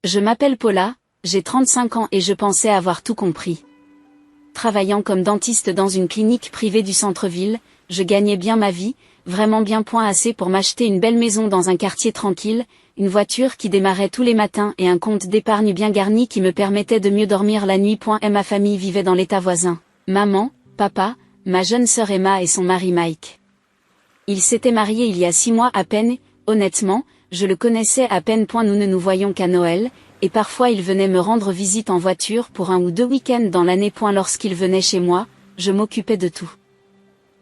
Je m'appelle Paula, j'ai 35 ans et je pensais avoir tout compris. Travaillant comme dentiste dans une clinique privée du centre-ville, je gagnais bien ma vie, vraiment bien point assez pour m'acheter une belle maison dans un quartier tranquille, une voiture qui démarrait tous les matins et un compte d'épargne bien garni qui me permettait de mieux dormir la nuit. Et ma famille vivait dans l'état voisin. Maman, papa, ma jeune sœur Emma et son mari Mike. Ils s'étaient mariés il y a 6 mois à peine, et, honnêtement, je le connaissais à peine. Nous ne nous voyions qu'à Noël, et parfois il venait me rendre visite en voiture pour 1 ou 2 week-ends dans l'année. Lorsqu'il venait chez moi, je m'occupais de tout.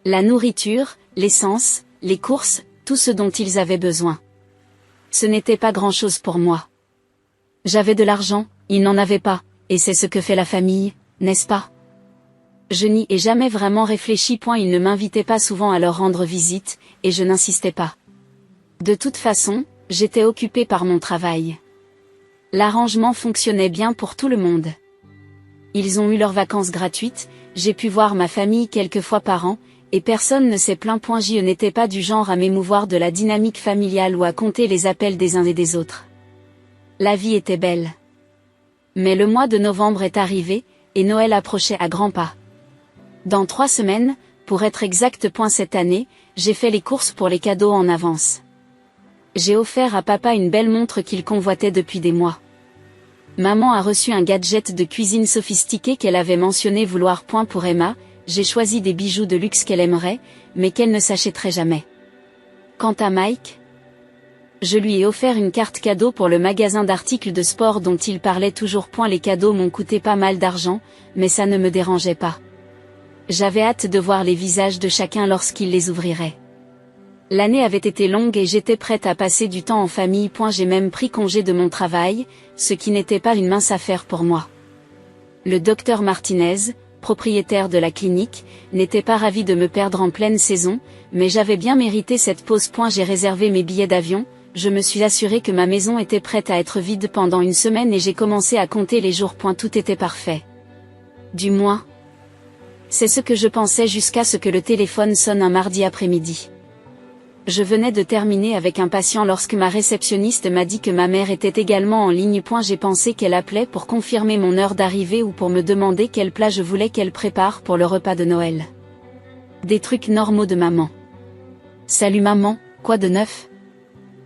La nourriture, l'essence, les courses, tout ce dont ils avaient besoin. Ce n'était pas grand-chose pour moi. J'avais de l'argent, ils n'en avaient pas, et c'est ce que fait la famille, n'est-ce pas? Je n'y ai jamais vraiment réfléchi. Ils ne m'invitaient pas souvent à leur rendre visite, et je n'insistais pas. De toute façon, j'étais occupée par mon travail. L'arrangement fonctionnait bien pour tout le monde. Ils ont eu leurs vacances gratuites, j'ai pu voir ma famille quelques fois par an, et personne ne s'est plaint. Je n'étais pas du genre à m'émouvoir de la dynamique familiale ou à compter les appels des uns et des autres. La vie était belle. Mais le mois de novembre est arrivé, et Noël approchait à grands pas. Dans 3 semaines, pour être exact. Cette année, j'ai fait les courses pour les cadeaux en avance. J'ai offert à papa une belle montre qu'il convoitait depuis des mois. Maman a reçu un gadget de cuisine sophistiqué qu'elle avait mentionné vouloir. Pour Emma, j'ai choisi des bijoux de luxe qu'elle aimerait, mais qu'elle ne s'achèterait jamais. Quant à Mike, je lui ai offert une carte cadeau pour le magasin d'articles de sport dont il parlait toujours. Les cadeaux m'ont coûté pas mal d'argent, mais ça ne me dérangeait pas. J'avais hâte de voir les visages de chacun lorsqu'il les ouvrirait. L'année avait été longue et j'étais prête à passer du temps en famille. J'ai même pris congé de mon travail, ce qui n'était pas une mince affaire pour moi. Le docteur Martinez, propriétaire de la clinique, n'était pas ravi de me perdre en pleine saison, mais j'avais bien mérité cette pause. J'ai réservé mes billets d'avion, je me suis assuré que ma maison était prête à être vide pendant 1 semaine et j'ai commencé à compter les jours. Tout était parfait. Du moins, c'est ce que je pensais jusqu'à ce que le téléphone sonne un mardi après-midi. Je venais de terminer avec un patient lorsque ma réceptionniste m'a dit que ma mère était également en ligne. J'ai pensé qu'elle appelait pour confirmer mon heure d'arrivée ou pour me demander quel plat je voulais qu'elle prépare pour le repas de Noël. Des trucs normaux de maman. Salut maman, quoi de neuf?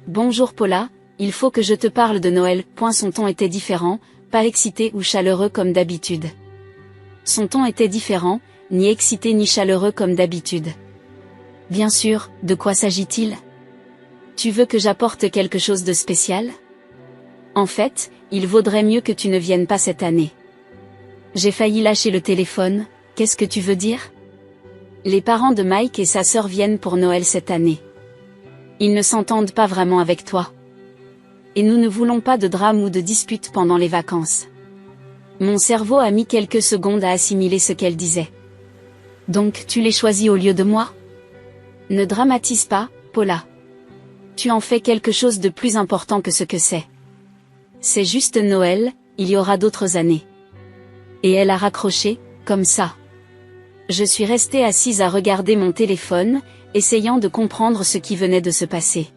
Bonjour Paula, il faut que je te parle de Noël. Son ton était différent, pas excité ou chaleureux comme d'habitude. Son ton était différent, ni excité ni chaleureux comme d'habitude. Bien sûr, de quoi s'agit-il? Tu veux que j'apporte quelque chose de spécial? En fait, il vaudrait mieux que tu ne viennes pas cette année. J'ai failli lâcher le téléphone, qu'est-ce que tu veux dire? Les parents de Mike et sa sœur viennent pour Noël cette année. Ils ne s'entendent pas vraiment avec toi. Et nous ne voulons pas de drame ou de dispute pendant les vacances. Mon cerveau a mis quelques secondes à assimiler ce qu'elle disait. Donc tu les choisis au lieu de moi? Ne dramatise pas, Paula. Tu en fais quelque chose de plus important que ce que c'est. C'est juste Noël, il y aura d'autres années. Et elle a raccroché, comme ça. Je suis restée assise à regarder mon téléphone, essayant de comprendre ce qui venait de se passer.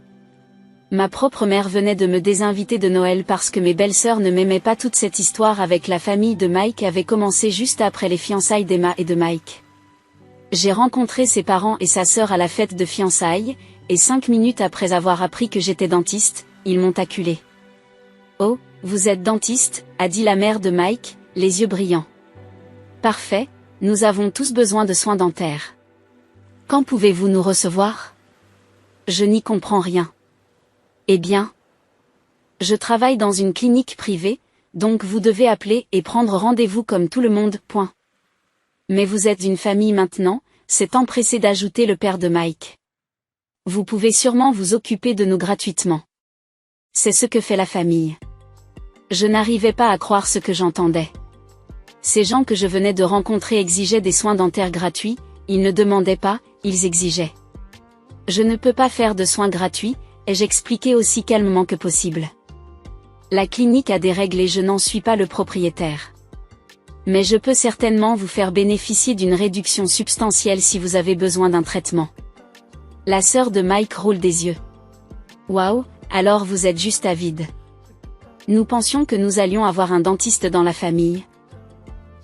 Ma propre mère venait de me désinviter de Noël parce que mes belles-sœurs ne m'aimaient pas. Toute cette histoire avec la famille de Mike avait commencé juste après les fiançailles d'Emma et de Mike. J'ai rencontré ses parents et sa sœur à la fête de fiançailles, et 5 minutes après avoir appris que j'étais dentiste, ils m'ont acculé. Oh, vous êtes dentiste, a dit la mère de Mike, les yeux brillants. Parfait, nous avons tous besoin de soins dentaires. Quand pouvez-vous nous recevoir? Je n'y comprends rien. Eh bien, je travaille dans une clinique privée, donc vous devez appeler et prendre rendez-vous comme tout le monde. Mais vous êtes une famille maintenant, s'est empressé d'ajouter le père de Mike. Vous pouvez sûrement vous occuper de nous gratuitement. C'est ce que fait la famille. Je n'arrivais pas à croire ce que j'entendais. Ces gens que je venais de rencontrer exigeaient des soins dentaires gratuits, ils ne demandaient pas, ils exigeaient. Je ne peux pas faire de soins gratuits, ai-je expliqué aussi calmement que possible. La clinique a des règles et je n'en suis pas le propriétaire. Mais je peux certainement vous faire bénéficier d'une réduction substantielle si vous avez besoin d'un traitement. La sœur de Mike roule des yeux. Waouh, alors vous êtes juste avide. Nous pensions que nous allions avoir un dentiste dans la famille.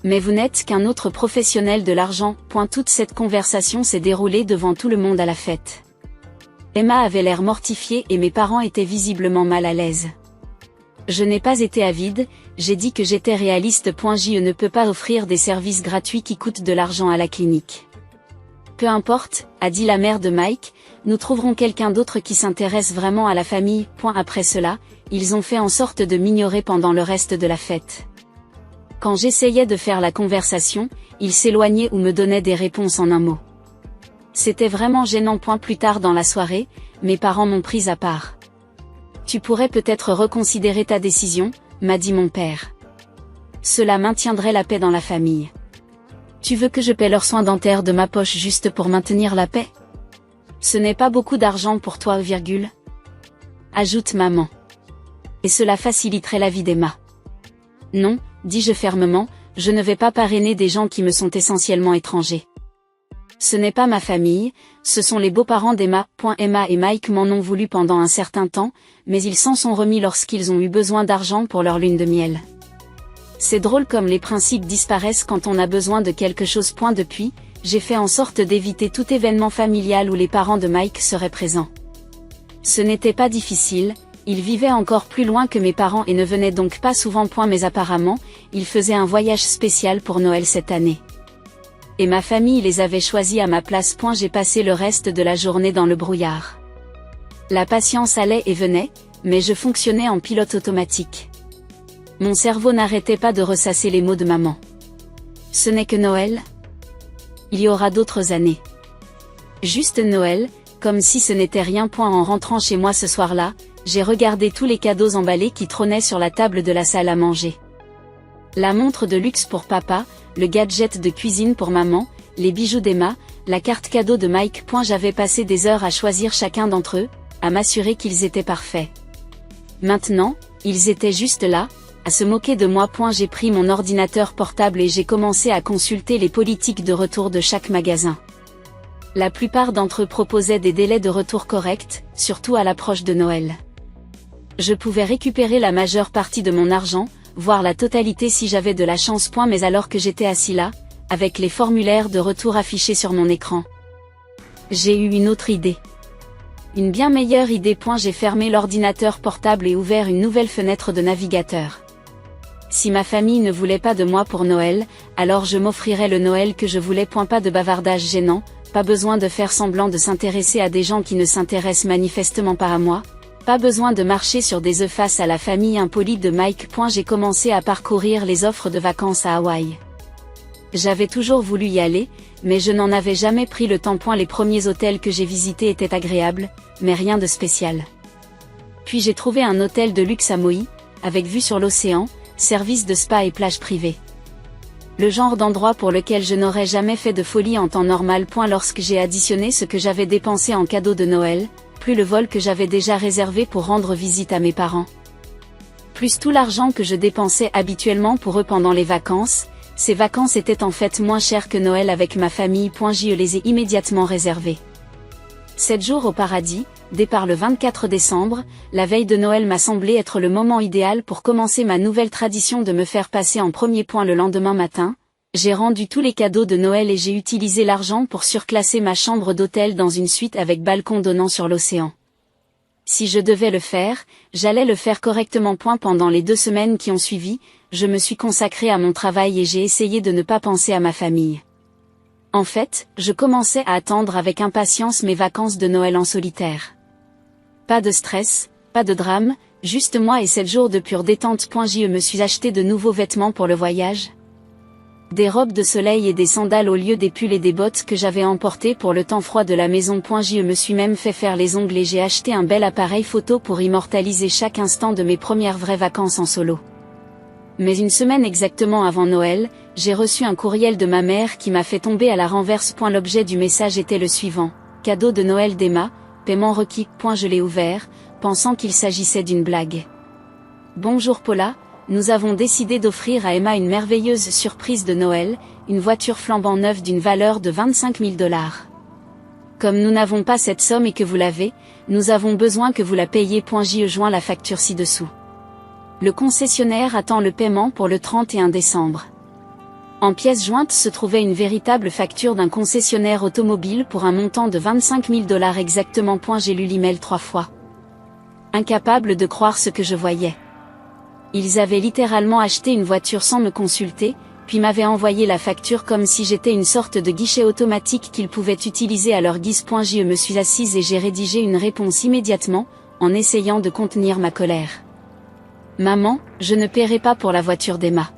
Mais vous n'êtes qu'un autre professionnel de l'argent. Toute cette conversation s'est déroulée devant tout le monde à la fête. Emma avait l'air mortifiée et mes parents étaient visiblement mal à l'aise. Je n'ai pas été avide, j'ai dit que j'étais réaliste. Je ne peux pas offrir des services gratuits qui coûtent de l'argent à la clinique. Peu importe, a dit la mère de Mike, nous trouverons quelqu'un d'autre qui s'intéresse vraiment à la famille. Après cela, ils ont fait en sorte de m'ignorer pendant le reste de la fête. Quand j'essayais de faire la conversation, ils s'éloignaient ou me donnaient des réponses en un mot. C'était vraiment gênant. Plus tard dans la soirée, mes parents m'ont prise à part. Tu pourrais peut-être reconsidérer ta décision, m'a dit mon père. Cela maintiendrait la paix dans la famille. Tu veux que je paie leurs soins dentaires de ma poche juste pour maintenir la paix? Ce n'est pas beaucoup d'argent pour toi, ajoute maman. Et cela faciliterait la vie d'Emma. Non, dis-je fermement, je ne vais pas parrainer des gens qui me sont essentiellement étrangers. Ce n'est pas ma famille, ce sont les beaux-parents d'Emma. Emma et Mike m'en ont voulu pendant un certain temps, mais ils s'en sont remis lorsqu'ils ont eu besoin d'argent pour leur lune de miel. C'est drôle comme les principes disparaissent quand on a besoin de quelque chose. Depuis, j'ai fait en sorte d'éviter tout événement familial où les parents de Mike seraient présents. Ce n'était pas difficile, ils vivaient encore plus loin que mes parents et ne venaient donc pas souvent. Mais apparemment, ils faisaient un voyage spécial pour Noël cette année. Et ma famille les avait choisis à ma place. J'ai passé le reste de la journée dans le brouillard. La patience allait et venait, mais je fonctionnais en pilote automatique. Mon cerveau n'arrêtait pas de ressasser les mots de maman. Ce n'est que Noël? Il y aura d'autres années. Juste Noël, comme si ce n'était rien. En rentrant chez moi ce soir-là, j'ai regardé tous les cadeaux emballés qui trônaient sur la table de la salle à manger. La montre de luxe pour papa, le gadget de cuisine pour maman, les bijoux d'Emma, la carte cadeau de Mike. J'avais passé des heures à choisir chacun d'entre eux, à m'assurer qu'ils étaient parfaits. Maintenant, ils étaient juste là, à se moquer de moi. J'ai pris mon ordinateur portable et j'ai commencé à consulter les politiques de retour de chaque magasin. La plupart d'entre eux proposaient des délais de retour corrects, surtout à l'approche de Noël. Je pouvais récupérer la majeure partie de mon argent, voire la totalité si j'avais de la chance. Mais alors que j'étais assis là, avec les formulaires de retour affichés sur mon écran, j'ai eu une autre idée. Une bien meilleure idée. J'ai fermé l'ordinateur portable et ouvert une nouvelle fenêtre de navigateur. Si ma famille ne voulait pas de moi pour Noël, alors je m'offrirais le Noël que je voulais. Pas de bavardage gênant, pas besoin de faire semblant de s'intéresser à des gens qui ne s'intéressent manifestement pas à moi, pas besoin de marcher sur des œufs face à la famille impolie de Mike. J'ai commencé à parcourir les offres de vacances à Hawaï. J'avais toujours voulu y aller, mais je n'en avais jamais pris le temps. Les premiers hôtels que j'ai visités étaient agréables, mais rien de spécial. Puis j'ai trouvé un hôtel de luxe à Maui, avec vue sur l'océan, service de spa et plage privée. Le genre d'endroit pour lequel je n'aurais jamais fait de folie en temps normal. Lorsque j'ai additionné ce que j'avais dépensé en cadeau de Noël, plus le vol que j'avais déjà réservé pour rendre visite à mes parents, plus tout l'argent que je dépensais habituellement pour eux pendant les vacances, ces vacances étaient en fait moins chères que Noël avec ma famille. Je les ai immédiatement réservées. 7 jours au paradis, départ le 24 décembre, la veille de Noël m'a semblé être le moment idéal pour commencer ma nouvelle tradition de me faire passer en premier. Le lendemain matin, j'ai rendu tous les cadeaux de Noël et j'ai utilisé l'argent pour surclasser ma chambre d'hôtel dans une suite avec balcon donnant sur l'océan. Si je devais le faire, j'allais le faire correctement. Pendant les 2 semaines qui ont suivi, je me suis consacrée à mon travail et j'ai essayé de ne pas penser à ma famille. En fait, je commençais à attendre avec impatience mes vacances de Noël en solitaire. Pas de stress, pas de drame, juste moi et 7 jours de pure détente. Je me suis acheté de nouveaux vêtements pour le voyage. Des robes de soleil et des sandales au lieu des pulls et des bottes que j'avais emportés pour le temps froid de la maison. Je me suis même fait faire les ongles et j'ai acheté un bel appareil photo pour immortaliser chaque instant de mes premières vraies vacances en solo. Mais une semaine exactement avant Noël, j'ai reçu un courriel de ma mère qui m'a fait tomber à la renverse. L'objet du message était le suivant: cadeau de Noël d'Emma, paiement requis. Je l'ai ouvert, pensant qu'il s'agissait d'une blague. Bonjour Paula, nous avons décidé d'offrir à Emma une merveilleuse surprise de Noël, une voiture flambant neuve d'une valeur de 25 000 $. Comme nous n'avons pas cette somme et que vous l'avez, nous avons besoin que vous la payiez. Je joins la facture ci-dessous. Le concessionnaire attend le paiement pour le 31 décembre. En pièces jointes se trouvait une véritable facture d'un concessionnaire automobile pour un montant de 25 000 $ exactement. J'ai lu l'email 3 fois. Incapable de croire ce que je voyais. Ils avaient littéralement acheté une voiture sans me consulter, puis m'avaient envoyé la facture comme si j'étais une sorte de guichet automatique qu'ils pouvaient utiliser à leur guise. Je me suis assise et j'ai rédigé une réponse immédiatement, en essayant de contenir ma colère. Maman, je ne paierai pas pour la voiture d'Emma.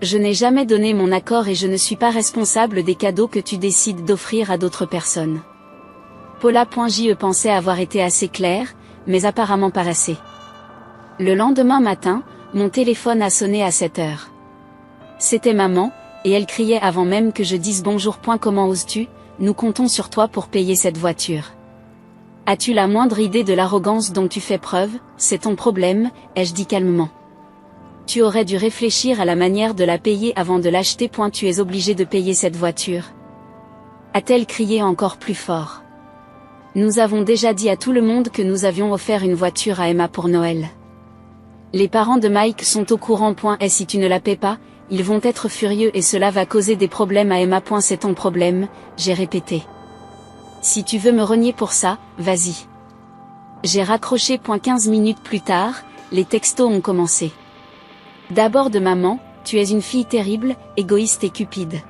Je n'ai jamais donné mon accord et je ne suis pas responsable des cadeaux que tu décides d'offrir à d'autres personnes. Paula. Je pensais avoir été assez claire, mais apparemment pas assez. Le lendemain matin, mon téléphone a sonné à 7 heures. C'était maman, et elle criait avant même que je dise bonjour. Comment oses-tu, nous comptons sur toi pour payer cette voiture. As-tu la moindre idée de l'arrogance dont tu fais preuve? C'est ton problème, ai-je dit calmement. Tu aurais dû réfléchir à la manière de la payer avant de l'acheter. Tu es obligé de payer cette voiture. A-t-elle crié encore plus fort. Nous avons déjà dit à tout le monde que nous avions offert une voiture à Emma pour Noël. Les parents de Mike sont au courant. Et si tu ne la paies pas, ils vont être furieux et cela va causer des problèmes à Emma. C'est ton problème, j'ai répété. Si tu veux me renier pour ça, vas-y. J'ai raccroché. 15 minutes plus tard, les textos ont commencé. D'abord de maman, tu es une fille terrible, égoïste et cupide.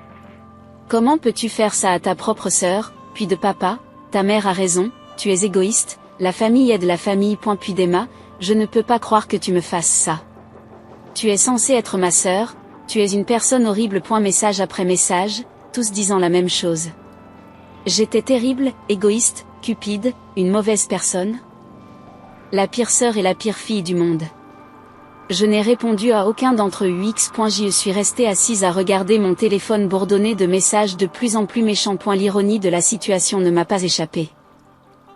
Comment peux-tu faire ça à ta propre sœur? Puis de papa, ta mère a raison, tu es égoïste, la famille aide la famille. Puis d'Emma, je ne peux pas croire que tu me fasses ça. Tu es censée être ma sœur, tu es une personne horrible. Message après message, tous disant la même chose. J'étais terrible, égoïste, cupide, une mauvaise personne? La pire sœur et la pire fille du monde. Je n'ai répondu à aucun d'entre eux. Je suis restée assise à regarder mon téléphone bourdonner de messages de plus en plus méchants. L'ironie de la situation ne m'a pas échappé.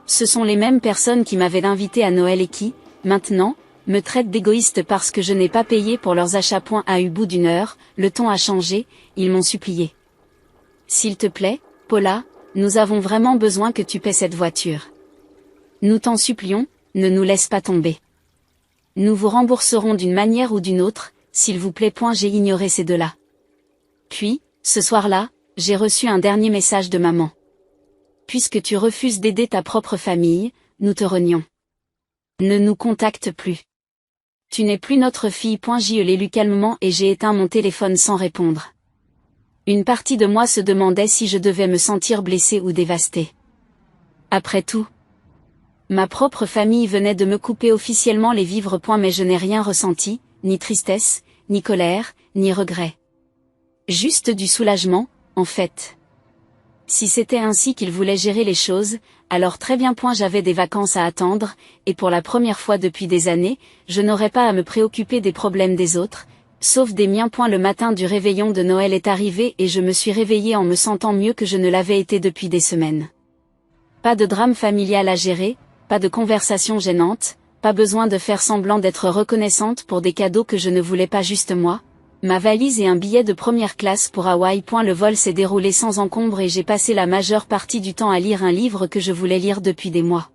Ce sont les mêmes personnes qui m'avaient invité à Noël et qui, maintenant, me traitent d'égoïste parce que je n'ai pas payé pour leurs achats. À bout d'une heure, le ton a changé, ils m'ont supplié. S'il te plaît, Paula, nous avons vraiment besoin que tu paies cette voiture. Nous t'en supplions, ne nous laisse pas tomber. Nous vous rembourserons d'une manière ou d'une autre, s'il vous plaît. J'ai ignoré ces deux-là. Puis, ce soir-là, j'ai reçu un dernier message de maman. Puisque tu refuses d'aider ta propre famille, nous te renions. Ne nous contacte plus. Tu n'es plus notre fille. Je l'ai lu calmement et j'ai éteint mon téléphone sans répondre. Une partie de moi se demandait si je devais me sentir blessée ou dévastée. Après tout, ma propre famille venait de me couper officiellement les vivres. Mais je n'ai rien ressenti, ni tristesse, ni colère, ni regret. Juste du soulagement, en fait. Si c'était ainsi qu'ils voulaient gérer les choses, alors très bien. J'avais des vacances à attendre, et pour la première fois depuis des années, je n'aurais pas à me préoccuper des problèmes des autres, sauf des miens. Le matin du réveillon de Noël est arrivé et je me suis réveillée en me sentant mieux que je ne l'avais été depuis des semaines. Pas de drame familial à gérer, pas de conversation gênante, pas besoin de faire semblant d'être reconnaissante pour des cadeaux que je ne voulais pas. Juste moi, ma valise et un billet de première classe pour Hawaï. Le vol s'est déroulé sans encombre et j'ai passé la majeure partie du temps à lire un livre que je voulais lire depuis des mois.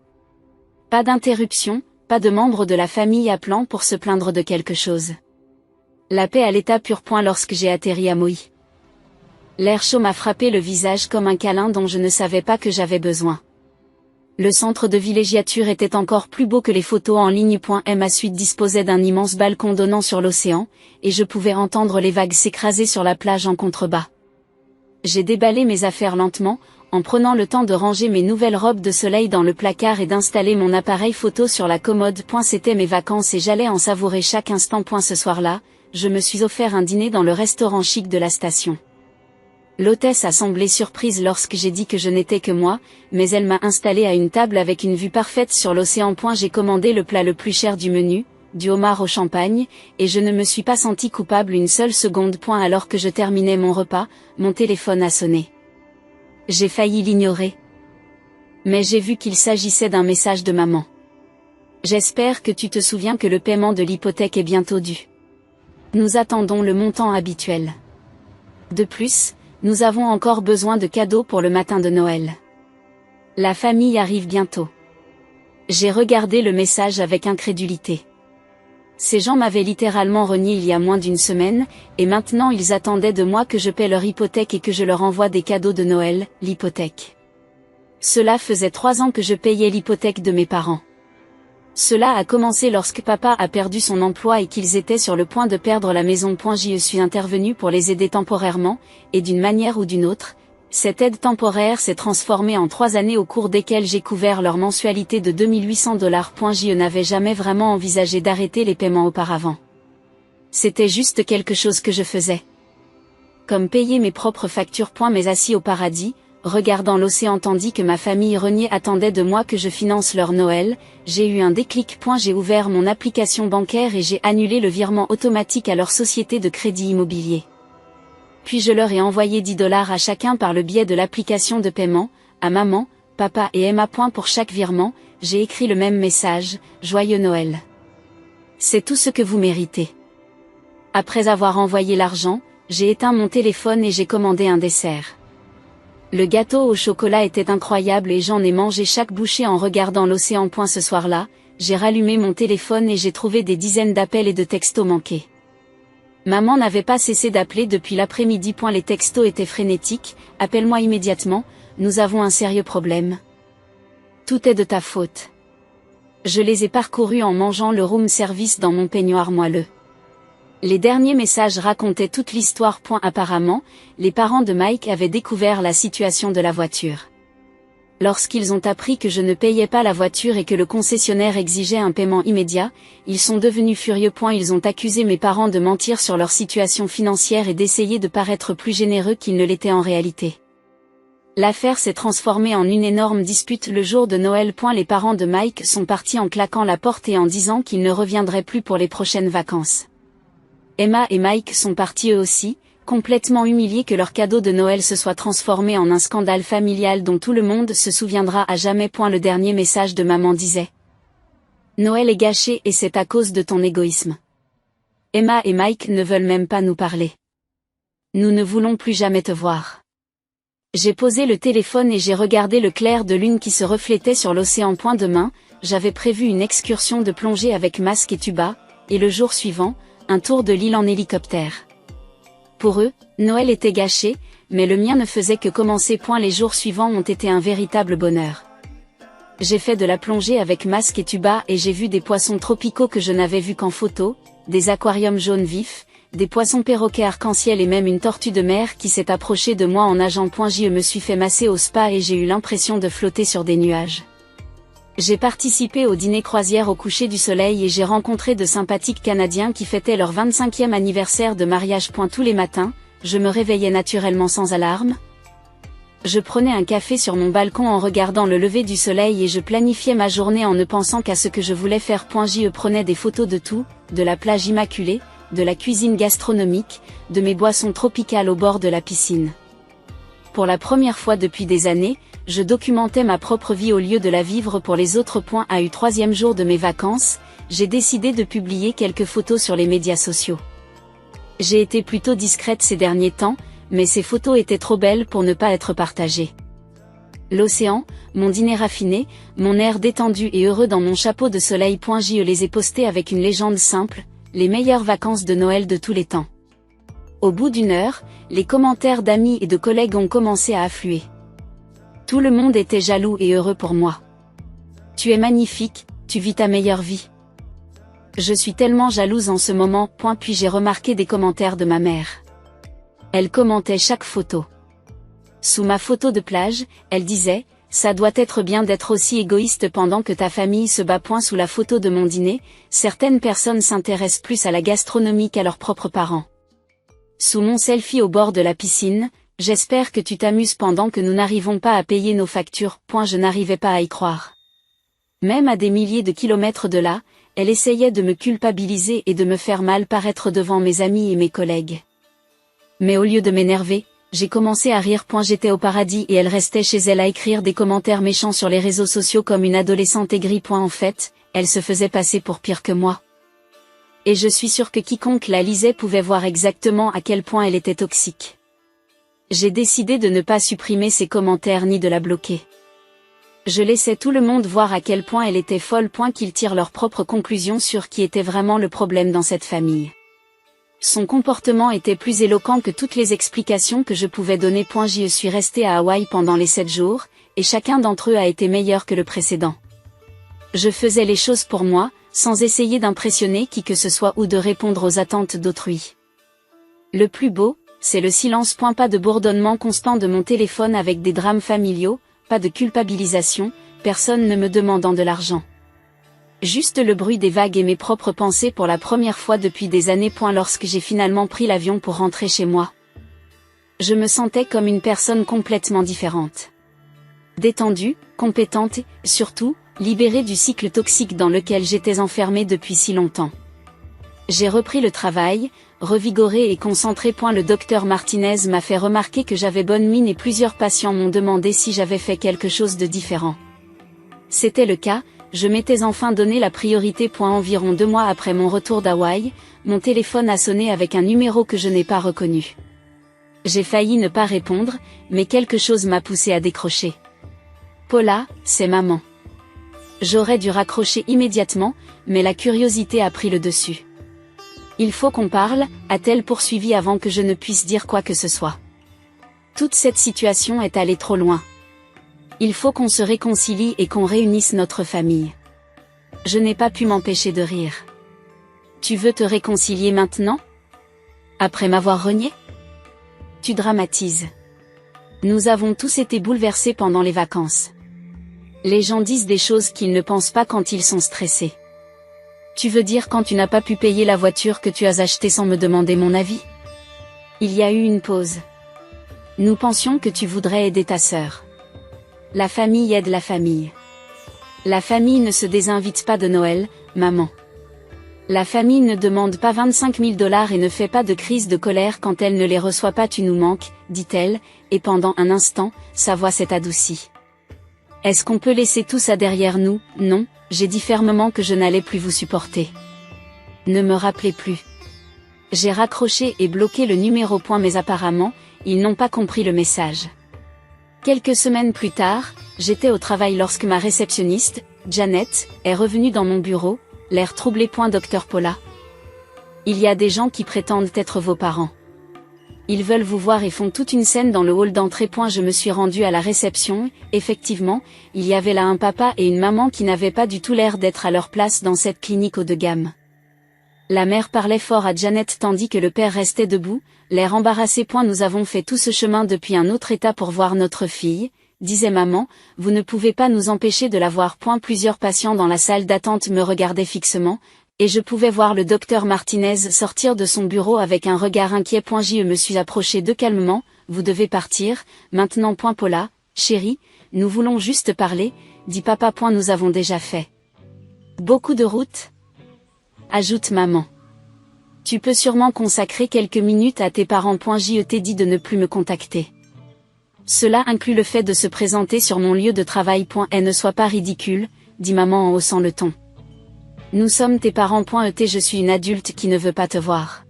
Pas d'interruption, pas de membre de la famille appelant pour se plaindre de quelque chose. La paix à l'état pur. Lorsque j'ai atterri à Maui, l'air chaud m'a frappé le visage comme un câlin dont je ne savais pas que j'avais besoin. Le centre de villégiature était encore plus beau que les photos en ligne. Ma suite disposait d'un immense balcon donnant sur l'océan, et je pouvais entendre les vagues s'écraser sur la plage en contrebas. J'ai déballé mes affaires lentement, en prenant le temps de ranger mes nouvelles robes de soleil dans le placard et d'installer mon appareil photo sur la commode. C'étaient mes vacances et j'allais en savourer chaque instant. Ce soir-là, je me suis offert un dîner dans le restaurant chic de la station. L'hôtesse a semblé surprise lorsque j'ai dit que je n'étais que moi, mais elle m'a installé à une table avec une vue parfaite sur l'océan. J'ai commandé le plat le plus cher du menu, du homard au champagne, et je ne me suis pas senti coupable une seule seconde. Alors que je terminais mon repas, mon téléphone a sonné. J'ai failli l'ignorer. Mais j'ai vu qu'il s'agissait d'un message de maman. J'espère que tu te souviens que le paiement de l'hypothèque est bientôt dû. Nous attendons le montant habituel. De plus, nous avons encore besoin de cadeaux pour le matin de Noël. La famille arrive bientôt. J'ai regardé le message avec incrédulité. Ces gens m'avaient littéralement renié il y a moins d'une semaine, et maintenant ils attendaient de moi que je paie leur hypothèque et que je leur envoie des cadeaux de Noël, l'hypothèque. Cela faisait 3 ans que je payais l'hypothèque de mes parents. Cela a commencé lorsque papa a perdu son emploi et qu'ils étaient sur le point de perdre la maison. Je suis intervenu pour les aider temporairement, et d'une manière ou d'une autre, cette aide temporaire s'est transformée en 3 années au cours desquelles j'ai couvert leur mensualité de $2800. Je n'avais jamais vraiment envisagé d'arrêter les paiements auparavant. C'était juste quelque chose que je faisais. Comme payer mes propres factures. Mais assis au paradis, regardant l'océan tandis que ma famille reniée attendait de moi que je finance leur Noël, j'ai eu un déclic. J'ai ouvert mon application bancaire et j'ai annulé le virement automatique à leur société de crédit immobilier. Puis je leur ai envoyé $10 à chacun par le biais de l'application de paiement, à maman, papa et Emma. Pour chaque virement, j'ai écrit le même message, Joyeux Noël. C'est tout ce que vous méritez. Après avoir envoyé l'argent, j'ai éteint mon téléphone et j'ai commandé un dessert. Le gâteau au chocolat était incroyable et j'en ai mangé chaque bouchée en regardant l'océan. Ce soir-là, j'ai rallumé mon téléphone et j'ai trouvé des dizaines d'appels et de textos manqués. Maman n'avait pas cessé d'appeler depuis l'après-midi. Les textos étaient frénétiques, appelle-moi immédiatement, nous avons un sérieux problème. Tout est de ta faute. Je les ai parcourus en mangeant le room service dans mon peignoir moelleux. Les derniers messages racontaient toute l'histoire. Apparemment, les parents de Mike avaient découvert la situation de la voiture. Lorsqu'ils ont appris que je ne payais pas la voiture et que le concessionnaire exigeait un paiement immédiat, ils sont devenus furieux. Ils ont accusé mes parents de mentir sur leur situation financière et d'essayer de paraître plus généreux qu'ils ne l'étaient en réalité. L'affaire s'est transformée en une énorme dispute le jour de Noël. Les parents de Mike sont partis en claquant la porte et en disant qu'ils ne reviendraient plus pour les prochaines vacances. Emma et Mike sont partis eux aussi, complètement humiliés que leur cadeau de Noël se soit transformé en un scandale familial dont tout le monde se souviendra à jamais. Le dernier message de maman disait: Noël est gâché et c'est à cause de ton égoïsme. Emma et Mike ne veulent même pas nous parler. Nous ne voulons plus jamais te voir. J'ai posé le téléphone et j'ai regardé le clair de lune qui se reflétait sur l'océan. Demain, j'avais prévu une excursion de plongée avec masque et tuba, et le jour suivant, un tour de l'île en hélicoptère. Pour eux, Noël était gâché, mais le mien ne faisait que commencer. Les jours suivants ont été un véritable bonheur. J'ai fait de la plongée avec masque et tuba et j'ai vu des poissons tropicaux que je n'avais vus qu'en photo, des aquariums jaunes vifs, des poissons perroquets arc-en-ciel et même une tortue de mer qui s'est approchée de moi en nageant. Je me suis fait masser au spa et j'ai eu l'impression de flotter sur des nuages. J'ai participé au dîner croisière au coucher du soleil et j'ai rencontré de sympathiques Canadiens qui fêtaient leur 25e anniversaire de mariage. Tous les matins, je me réveillais naturellement sans alarme. Je prenais un café sur mon balcon en regardant le lever du soleil et je planifiais ma journée en ne pensant qu'à ce que je voulais faire. Je prenais des photos de tout, de la plage immaculée, de la cuisine gastronomique, de mes boissons tropicales au bord de la piscine. Pour la première fois depuis des années, je documentais ma propre vie au lieu de la vivre pour les autres. À eu 3e jour de mes vacances, j'ai décidé de publier quelques photos sur les médias sociaux. J'ai été plutôt discrète ces derniers temps, mais ces photos étaient trop belles pour ne pas être partagées. L'océan, mon dîner raffiné, mon air détendu et heureux dans mon chapeau de soleil. Je les ai postés avec une légende simple: les meilleures vacances de Noël de tous les temps. Au bout d'une heure, les commentaires d'amis et de collègues ont commencé à affluer. Tout le monde était jaloux et heureux pour moi. Tu es magnifique, tu vis ta meilleure vie. Je suis tellement jalouse en ce moment. Puis j'ai remarqué des commentaires de ma mère. Elle commentait chaque photo. Sous ma photo de plage, elle disait: ça doit être bien d'être aussi égoïste pendant que ta famille se bat. Sous la photo de mon dîner, certaines personnes s'intéressent plus à la gastronomie qu'à leurs propres parents. Sous mon selfie au bord de la piscine, j'espère que tu t'amuses pendant que nous n'arrivons pas à payer nos factures. Je n'arrivais pas à y croire. Même à des milliers de kilomètres de là, elle essayait de me culpabiliser et de me faire mal paraître devant mes amis et mes collègues. Mais au lieu de m'énerver, j'ai commencé à rire. J'étais au paradis et elle restait chez elle à écrire des commentaires méchants sur les réseaux sociaux comme une adolescente aigrie. En fait, elle se faisait passer pour pire que moi. Et je suis sûre que quiconque la lisait pouvait voir exactement à quel point elle était toxique. J'ai décidé de ne pas supprimer ses commentaires ni de la bloquer. Je laissais tout le monde voir à quel point elle était folle, qu'ils tirent leurs propres conclusions sur qui était vraiment le problème dans cette famille. Son comportement était plus éloquent que toutes les explications que je pouvais donner. J'y suis restée à Hawaï pendant les 7 jours, et chacun d'entre eux a été meilleur que le précédent. Je faisais les choses pour moi, sans essayer d'impressionner qui que ce soit ou de répondre aux attentes d'autrui. Le plus beau, c'est le silence. Pas de bourdonnement constant de mon téléphone avec des drames familiaux, pas de culpabilisation, personne ne me demandant de l'argent. Juste le bruit des vagues et mes propres pensées pour la première fois depuis des années. Lorsque j'ai finalement pris l'avion pour rentrer chez moi, je me sentais comme une personne complètement différente. Détendue, compétente et, surtout, libérée du cycle toxique dans lequel j'étais enfermée depuis si longtemps. J'ai repris le travail, revigorée et concentrée. Le docteur Martinez m'a fait remarquer que j'avais bonne mine et plusieurs patients m'ont demandé si j'avais fait quelque chose de différent. C'était le cas, je m'étais enfin donné la priorité. Environ 2 mois après mon retour d'Hawaï, mon téléphone a sonné avec un numéro que je n'ai pas reconnu. J'ai failli ne pas répondre, mais quelque chose m'a poussé à décrocher. Paula, c'est maman. J'aurais dû raccrocher immédiatement, mais la curiosité a pris le dessus. Il faut qu'on parle, a-t-elle poursuivi avant que je ne puisse dire quoi que ce soit. Toute cette situation est allée trop loin. Il faut qu'on se réconcilie et qu'on réunisse notre famille. Je n'ai pas pu m'empêcher de rire. Tu veux te réconcilier maintenant? Après m'avoir renié? Tu dramatises. Nous avons tous été bouleversés pendant les vacances. Les gens disent des choses qu'ils ne pensent pas quand ils sont stressés. Tu veux dire quand tu n'as pas pu payer la voiture que tu as achetée sans me demander mon avis? Il y a eu une pause. Nous pensions que tu voudrais aider ta sœur. La famille aide la famille. La famille ne se désinvite pas de Noël, maman. La famille ne demande pas 25 000 $ et ne fait pas de crise de colère quand elle ne les reçoit pas. Tu nous manques, dit-elle, et pendant un instant, sa voix s'est adoucie. Est-ce qu'on peut laisser tout ça derrière nous? Non, j'ai dit fermement que je n'allais plus vous supporter. Ne me rappelez plus. J'ai raccroché et bloqué le numéro. Mais apparemment, ils n'ont pas compris le message. Quelques semaines plus tard, j'étais au travail lorsque ma réceptionniste, Janet, est revenue dans mon bureau, l'air troublé. Docteur Paula. Il y a des gens qui prétendent être vos parents. Ils veulent vous voir et font toute une scène dans le hall d'entrée. Je me suis rendue à la réception, effectivement, il y avait là un papa et une maman qui n'avaient pas du tout l'air d'être à leur place dans cette clinique haut de gamme. La mère parlait fort à Janet tandis que le père restait debout, l'air embarrassé. Nous avons fait tout ce chemin depuis un autre état pour voir notre fille, disait maman, vous ne pouvez pas nous empêcher de la voir. Plusieurs patients dans la salle d'attente me regardaient fixement, et je pouvais voir le docteur Martinez sortir de son bureau avec un regard inquiet. Je me suis approchée d'eux calmement, vous devez partir, maintenant. Paula, chérie, nous voulons juste parler, dit papa. Nous avons déjà fait beaucoup de route, ajoute maman. Tu peux sûrement consacrer quelques minutes à tes parents. Je t'ai dit de ne plus me contacter. Cela inclut le fait de se présenter sur mon lieu de travail. Et ne sois pas ridicule, dit maman en haussant le ton. Nous sommes tes parents. Je suis une adulte qui ne veut pas te voir.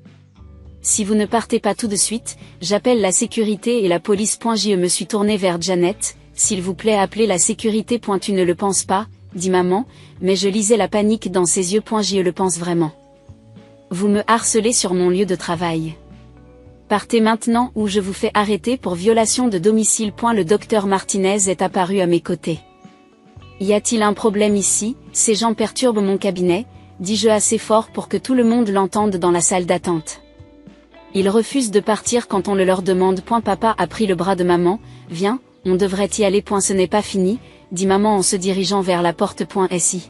Si vous ne partez pas tout de suite, j'appelle la sécurité et la police. Je me suis tournée vers Janet, s'il vous plaît appelez la sécurité. Tu ne le penses pas, dit maman, mais je lisais la panique dans ses yeux. Je le pense vraiment. Vous me harcelez sur mon lieu de travail. Partez maintenant ou je vous fais arrêter pour violation de domicile. Le docteur Martinez est apparu à mes côtés. Y a-t-il un problème ici? Ces gens perturbent mon cabinet, dis-je assez fort pour que tout le monde l'entende dans la salle d'attente. Ils refusent de partir quand on le leur demande. Papa a pris le bras de maman, viens, on devrait y aller. Ce n'est pas fini, dit maman en se dirigeant vers la porte. Si.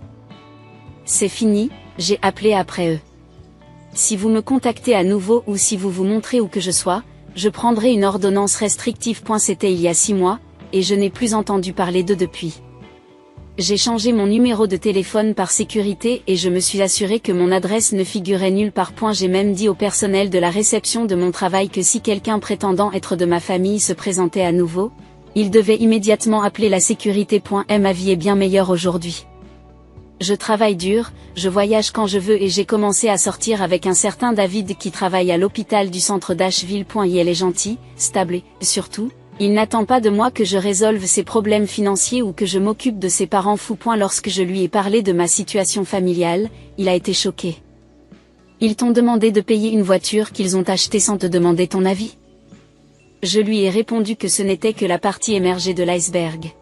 C'est fini, j'ai appelé après eux. Si vous me contactez à nouveau ou si vous vous montrez où que je sois, je prendrai une ordonnance restrictive. C'était il y a 6 mois, et je n'ai plus entendu parler d'eux depuis. J'ai changé mon numéro de téléphone par sécurité et je me suis assuré que mon adresse ne figurait nulle part. J'ai même dit au personnel de la réception de mon travail que si quelqu'un prétendant être de ma famille se présentait à nouveau, il devait immédiatement appeler la sécurité. Ma vie est bien meilleure aujourd'hui. Je travaille dur, je voyage quand je veux et j'ai commencé à sortir avec un certain David qui travaille à l'hôpital du centre d'Asheville. Elle est gentille, stable et, surtout, Il n'attend pas de moi que je résolve ses problèmes financiers ou que je m'occupe de ses parents fous. Lorsque je lui ai parlé de ma situation familiale, il a été choqué. Ils t'ont demandé de payer une voiture qu'ils ont achetée sans te demander ton avis? Je lui ai répondu que ce n'était que la partie émergée de l'iceberg.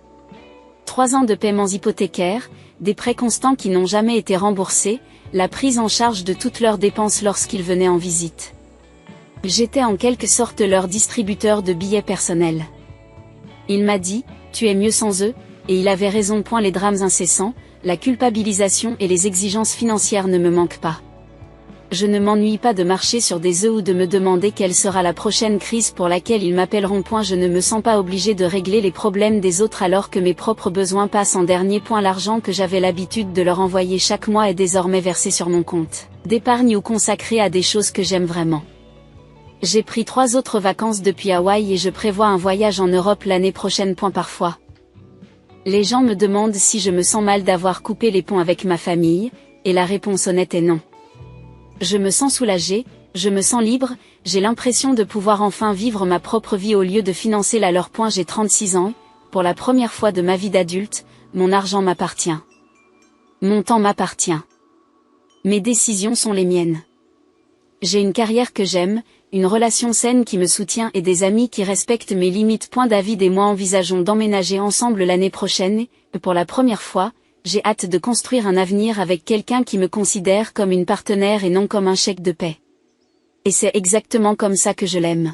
3 ans de paiements hypothécaires, des prêts constants qui n'ont jamais été remboursés, la prise en charge de toutes leurs dépenses lorsqu'ils venaient en visite. J'étais en quelque sorte leur distributeur de billets personnels. Il m'a dit, tu es mieux sans eux, et il avait raison. Les drames incessants, la culpabilisation et les exigences financières ne me manquent pas. Je ne m'ennuie pas de marcher sur des œufs ou de me demander quelle sera la prochaine crise pour laquelle ils m'appelleront. Je ne me sens pas obligé de régler les problèmes des autres alors que mes propres besoins passent en dernier. L'argent que j'avais l'habitude de leur envoyer chaque mois est désormais versé sur mon compte d'épargne ou consacré à des choses que j'aime vraiment. J'ai pris 3 autres vacances depuis Hawaï et je prévois un voyage en Europe l'année prochaine. Parfois, les gens me demandent si je me sens mal d'avoir coupé les ponts avec ma famille, et la réponse honnête est non. Je me sens soulagée, je me sens libre, j'ai l'impression de pouvoir enfin vivre ma propre vie au lieu de financer la leur. J'ai 36 ans, pour la première fois de ma vie d'adulte, mon argent m'appartient. Mon temps m'appartient. Mes décisions sont les miennes. J'ai une carrière que j'aime, une relation saine qui me soutient et des amis qui respectent mes limites. David et moi envisageons d'emménager ensemble l'année prochaine et, pour la première fois, j'ai hâte de construire un avenir avec quelqu'un qui me considère comme une partenaire et non comme un chèque de paie. Et c'est exactement comme ça que je l'aime.